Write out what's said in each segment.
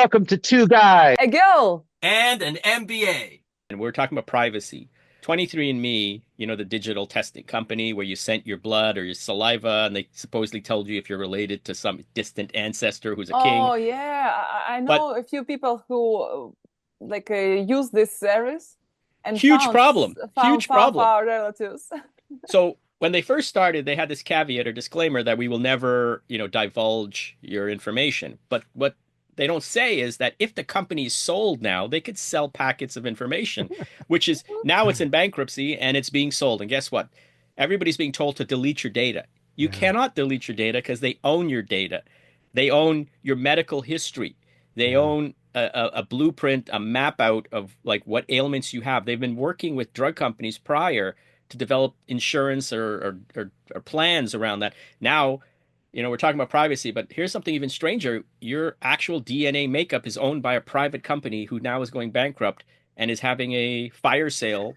Welcome to Two Guys. A girl. and an MBA. And we're talking about privacy. 23andMe, the digital testing company where you sent your blood or your saliva and they supposedly told you if you're related to some distant ancestor who's a king. Oh yeah, I But know a few people who use this service and huge found problem, found huge found problem. our relatives. So when they first started, they had this caveat or disclaimer that we will never, divulge your information. But what they don't say is that if the company is sold now, they could sell packets of information, which is now it's in bankruptcy and it's being sold. And guess what? Everybody's being told to delete your data. You Yeah, cannot delete your data because they own your data. They own your medical history. They yeah. own a blueprint, a map out of like what ailments you have. They've been working with drug companies prior to develop insurance or plans around that. Now, we're talking about privacy, but here's something even stranger. Your actual DNA makeup is owned by a private company who now is going bankrupt and is having a fire sale.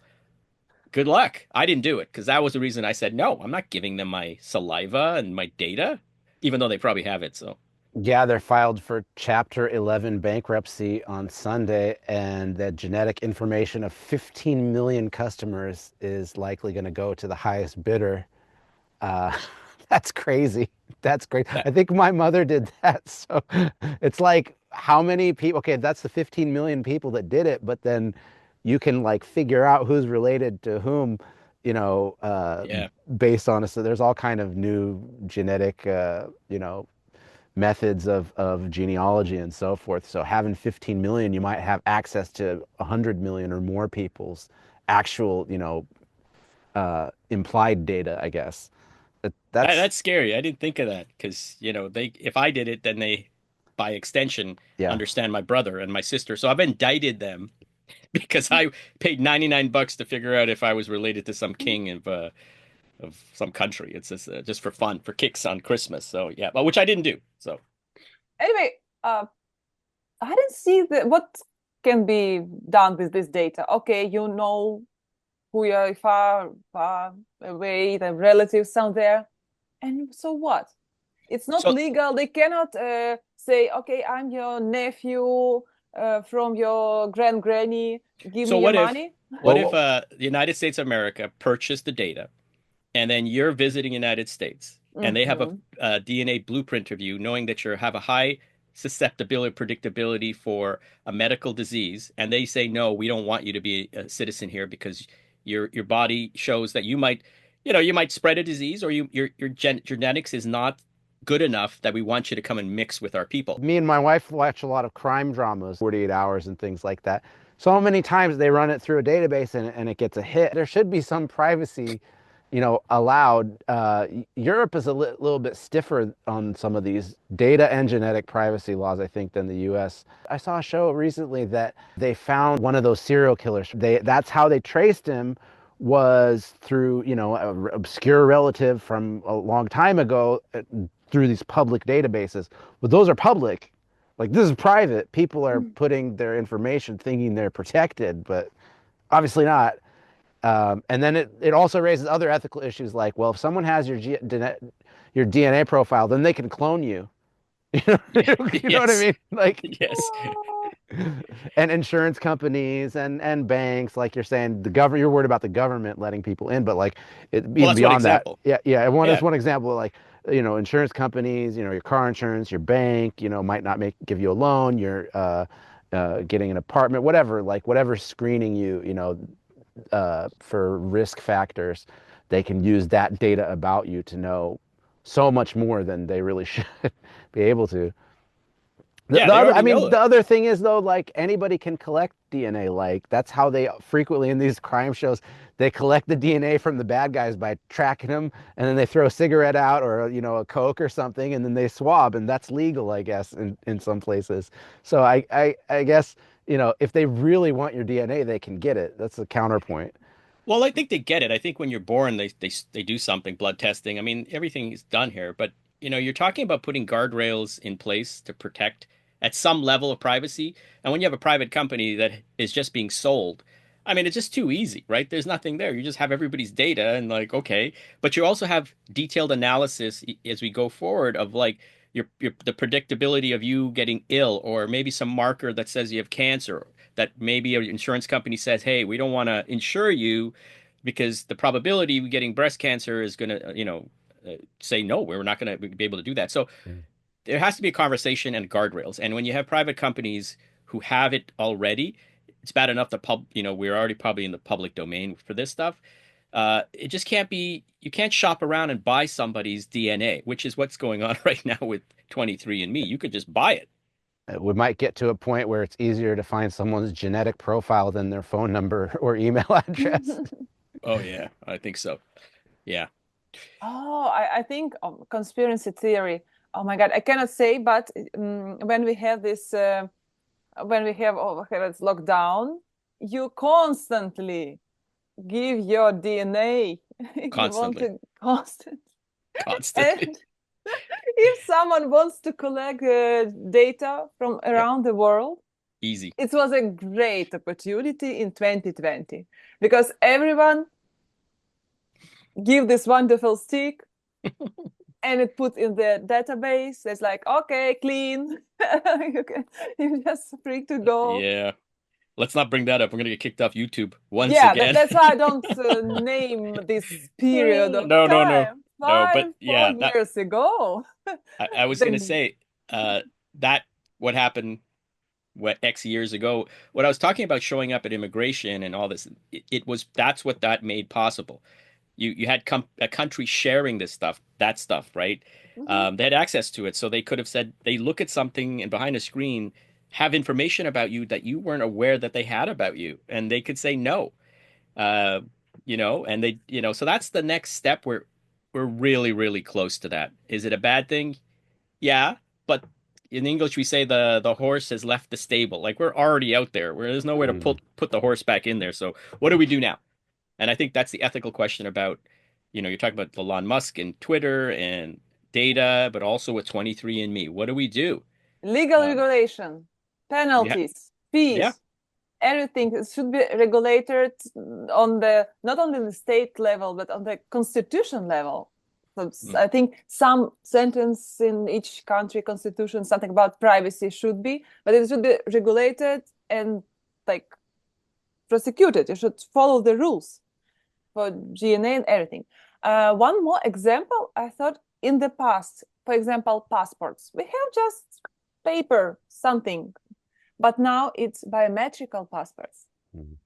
Good luck. I didn't do it because that was the reason I said no. I'm not giving them my saliva and my data, even though they probably have it. So, Yeah, they're filed for Chapter 11 bankruptcy on Sunday, and the genetic information of 15 million customers is likely going to go to the highest bidder. Uh, that's crazy. That's great. that, I think my mother did that. So it's like how many people, okay, that's the 15 million people that did it, but then you can like figure out who's related to whom, you know, uh, yeah. based on it. So there's all kind of new genetic, methods of genealogy and so forth. So having 15 million, you might have access to 100 million or more people's actual, implied data, I guess. That's, That's scary. I didn't think of that because, they if I did it, then they, by extension, yeah. understand my brother and my sister. So I've indicted them because I paid $99 to figure out if I was related to some king of some country. It's just for fun, for kicks on Christmas. So yeah, but which I didn't do. So Anyway, I didn't see what can be done with this data. Okay, you know who you are far away, the relatives down there, and so what? It's not so legal. They cannot say, "Okay, I'm your nephew from your granny. Give so me your money." what if Well, the United States of America purchased the data and then you're visiting United States and they have Hmm. a DNA blueprint of you, knowing that you have a high susceptibility, predictability for a medical disease, and they say, no, we don't want you to be a citizen here because your body shows that you might spread a disease or your genetics is not good enough that we want you to come and mix with our people. me and my wife watch a lot of crime dramas, 48 hours and things like that. So many times they run it through a database and it gets a hit. There should be some privacy, allowed. Europe is a little bit stiffer on some of these data and genetic privacy laws, I think, than the US. I saw a show recently that they found one of those serial killers. That's how they traced him, was through, an obscure relative from a long time ago, through these public databases. But those are public. Like, this is private. People are putting their information thinking they're protected, but obviously not. And then it also raises other ethical issues like, well, if someone has your DNA profile, then they can clone you. You know, Yeah. you know what I Yes. mean? Like, Yes. and insurance companies and banks, like you're saying, the government, you're worried about the government letting people in, but like Well, even that's one beyond that, example. yeah, yeah. That's Yeah. one example. Like, insurance companies, your car insurance, your bank, might not give you a loan. You're getting an apartment, whatever, like whatever screening you, for risk factors, they can use that data about you to know so much more than they really should be able to. Yeah, The they other, I already mean, know the that. other thing is though, like anybody can collect DNA. Like that's how they frequently in these crime shows, they collect the DNA from the bad guys by tracking them, and then they throw a cigarette out or a Coke or something, and then they swab, and that's legal, I guess, in some places. So I guess if they really want your DNA, they can get it. That's the counterpoint. Well, I think they get it. I think when you're born, they do something, blood testing. I mean, everything is done here, but you're talking about putting guardrails in place to protect at some level of privacy. And when you have a private company that is just being sold, I mean, it's just too easy, right? There's nothing there. You just have everybody's data and like, okay, but you also have detailed analysis as we go forward of like the predictability of you getting ill, or maybe some marker that says you have cancer, that maybe an insurance company says, hey, we don't want to insure you because the probability of getting breast cancer is going to, say no, we're not going to be able to do that. So Mm. there has to be a conversation and guardrails. And when you have private companies who have it already, it's bad enough that we're already probably in the public domain for this stuff. It just can't be, you can't shop around and buy somebody's DNA, which is what's going on right now with 23andMe. You could just buy it. We might get to a point where it's easier to find someone's genetic profile than their phone number or email address. Oh, yeah, I think so. Yeah. Oh, I think conspiracy theory. Oh my God, I cannot say, but when we have this, when we have it's lockdown, you constantly give your DNA. You want Constantly. to constant. Constantly. And if someone wants to collect data from Yep. around the world, Easy. it was a great opportunity in 2020 because everyone give this wonderful stick and it put in the database. It's like, okay, clean. You're just free to go. Yeah. Let's not bring that up. We're going to get kicked off YouTube once Yeah, again. that's why I don't name this period of No, no, no. time. No, but Five, four yeah, that years ago. I was going to The say that what happened X years ago, what I was talking about showing up at immigration and all this, it was that's what that made possible. You had a country sharing that stuff, right? Mhm. They had access to it, so they could have said they look at something and behind a screen have information about you that you weren't aware that they had about you, and they could say no. Uh, and they, so that's the next step. We're really, really close to that. Is it a bad thing? Yeah, but in English we say the horse has left the stable. Like we're already out there where there's nowhere to Mm. put the horse back in there. So what do we do now? And I think that's the ethical question about, you're talking about Elon Musk and Twitter and data, but also with 23andMe. What do we do? Legal Um, regulation, yeah, penalties, yeah. fees, everything should be regulated on the not only the state level but on the constitution level. So Mm. I think some sentence in each country constitution, something about privacy should be, but it should be regulated and like prosecuted. You should follow the rules for GNA and everything. One more example, I thought in the past, for example, passports. We have just paper, something, but now it's biometrical passports. Mm.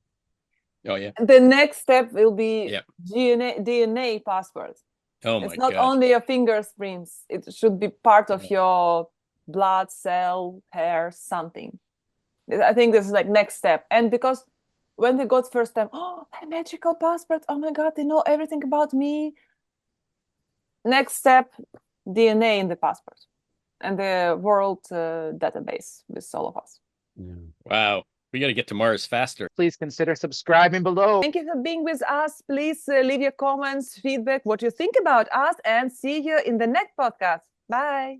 Oh yeah. The next step will be Yeah. DNA passports. Oh It's my not God. only your fingerprints, it should be part of your blood, cell, hair, something. I think this is like next step. And because when they got first time, oh, biometrical passport, oh my God, they know everything about me. Next step, DNA in the passport and the world database with all of us. Yeah. Wow. We got to get to Mars faster. Please consider subscribing below. Thank you for being with us. Please leave your comments, feedback, what you think about us, and see you in the next podcast. Bye.